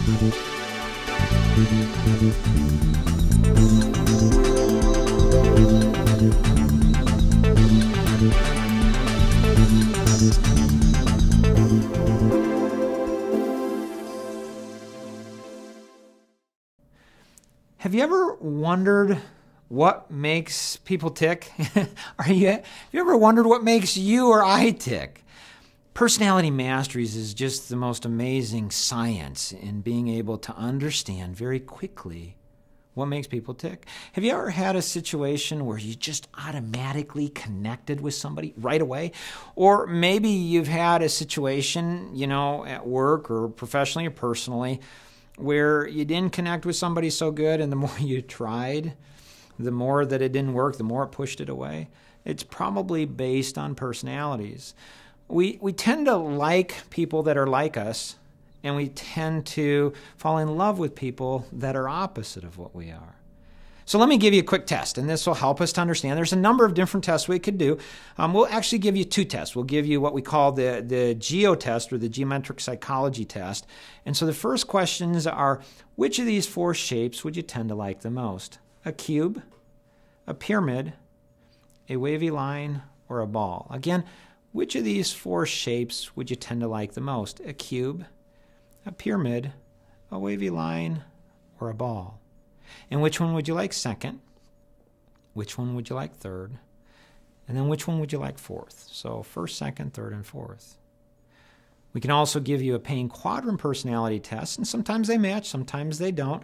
Have you ever wondered what makes people tick? Have you ever wondered what makes you or I tick? Personality Masteries is just the most amazing science in being able to understand very quickly what makes people tick. Have you ever had a situation where you just automatically connected with somebody right away? Or maybe you've had a situation, at work or professionally or personally, where you didn't connect with somebody so good, and the more you tried, the more that it didn't work, the more it pushed it away. It's probably based on personalities. We tend to like people that are like us, and we tend to fall in love with people that are opposite of what we are. So let me give you a quick test, and this will help us to understand. There's a number of different tests we could do. We'll actually give you two tests. We'll give you what we call the GEO test, or the geometric psychology test. And so the first questions are, which of these four shapes would you tend to like the most? A cube, a pyramid, a wavy line, or a ball? Again, which of these four shapes would you tend to like the most? A cube, a pyramid, a wavy line, or a ball? And which one would you like second? Which one would you like third? And then which one would you like fourth? So first, second, third, and fourth. We can also give you a pain quadrant personality test, and sometimes they match, sometimes they don't.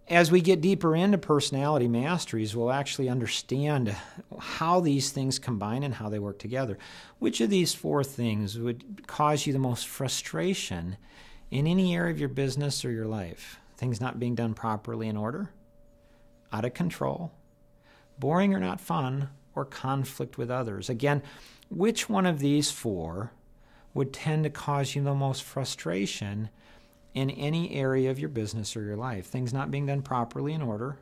As we get deeper into personality masteries, we'll actually understand how these things combine and how they work together. Which of these four things would cause you the most frustration in any area of your business or your life? Things not being done properly in order, out of control, boring or not fun, or conflict with others? Again, which one of these four would tend to cause you the most frustration in any area of your business or your life? Things not being done properly in order,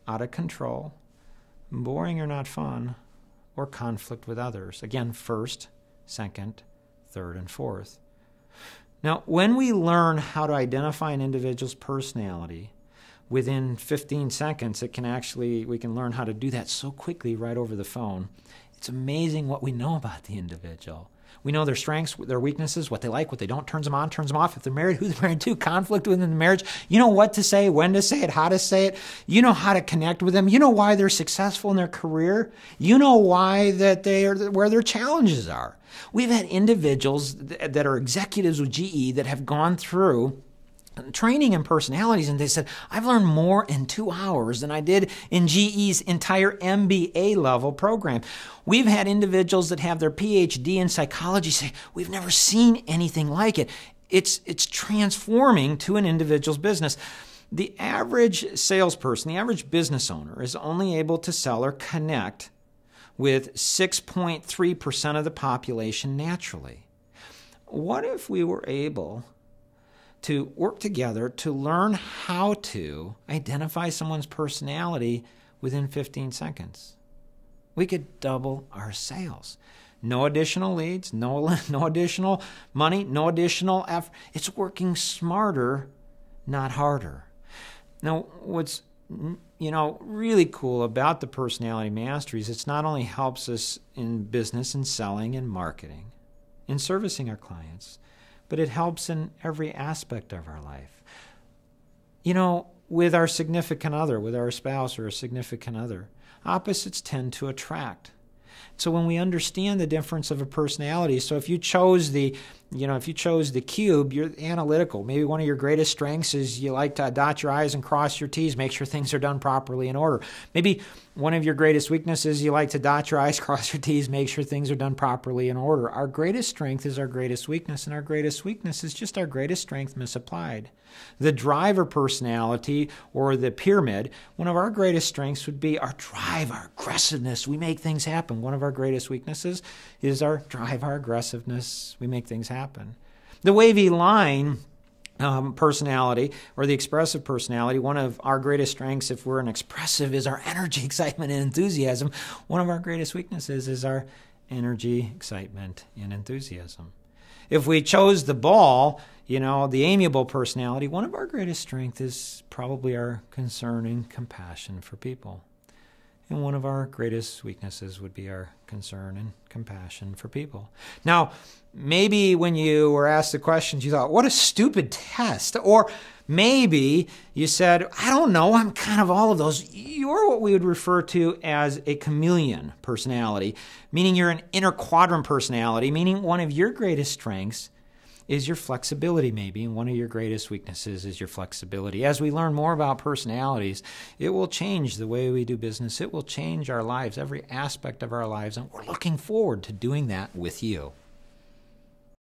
out of control, boring or not fun, or conflict with others? Again, first, second, third, and fourth. Now, when we learn how to identify an individual's personality within 15 seconds, we can learn how to do that so quickly right over the phone. It's amazing what we know about the individual. We know their strengths, their weaknesses, what they like, what they don't, turns them on, turns them off. If they're married, who they're married to, conflict within the marriage. You know what to say, when to say it, how to say it. You know how to connect with them. You know why they're successful in their career. You know why that they are where their challenges are. We've had individuals that are executives with GE that have gone through training in personalities, and they said, I've learned more in 2 hours than I did in GE's entire MBA level program. We've had individuals that have their PhD in psychology say, we've never seen anything like it. It's transforming to an individual's business. The average salesperson, the average business owner, is only able to sell or connect with 6.3% of the population naturally. What if we were able to work together to learn how to identify someone's personality within 15 seconds? We could double our sales. No additional leads, no additional money, no additional effort. It's working smarter, not harder. Now, what's really cool about the personality masteries, it's not only helps us in business and selling and marketing, in servicing our clients, but it helps in every aspect of our life. With our significant other, with our spouse or a significant other, opposites tend to attract. So when we understand the difference of a personality, so if you chose the cube, you're analytical. Maybe one of your greatest strengths is you like to dot your I's and cross your T's, make sure things are done properly in order. Maybe one of your greatest weaknesses, you like to dot your I's, cross your T's, make sure things are done properly in order. Our greatest strength is our greatest weakness, and our greatest weakness is just our greatest strength misapplied. The driver personality, or the pyramid, one of our greatest strengths would be our drive, our aggressiveness. We make things happen. One of our greatest weaknesses is our drive, our aggressiveness. We make things happen. The wavy line personality, or the expressive personality, one of our greatest strengths, if we're an expressive, is our energy, excitement, and enthusiasm. One of our greatest weaknesses is our energy, excitement, and enthusiasm. If we chose the ball, the amiable personality, one of our greatest strengths is probably our concern and compassion for people. And one of our greatest weaknesses would be our concern and compassion for people. Now, maybe when you were asked the questions, you thought, what a stupid test. Or maybe you said, I don't know, I'm kind of all of those. You're what we would refer to as a chameleon personality, meaning you're an inner quadrant personality, meaning one of your greatest strengths is your flexibility, maybe, and one of your greatest weaknesses is your flexibility. As we learn more about personalities, it will change the way we do business. It will change our lives, every aspect of our lives, and we're looking forward to doing that with you.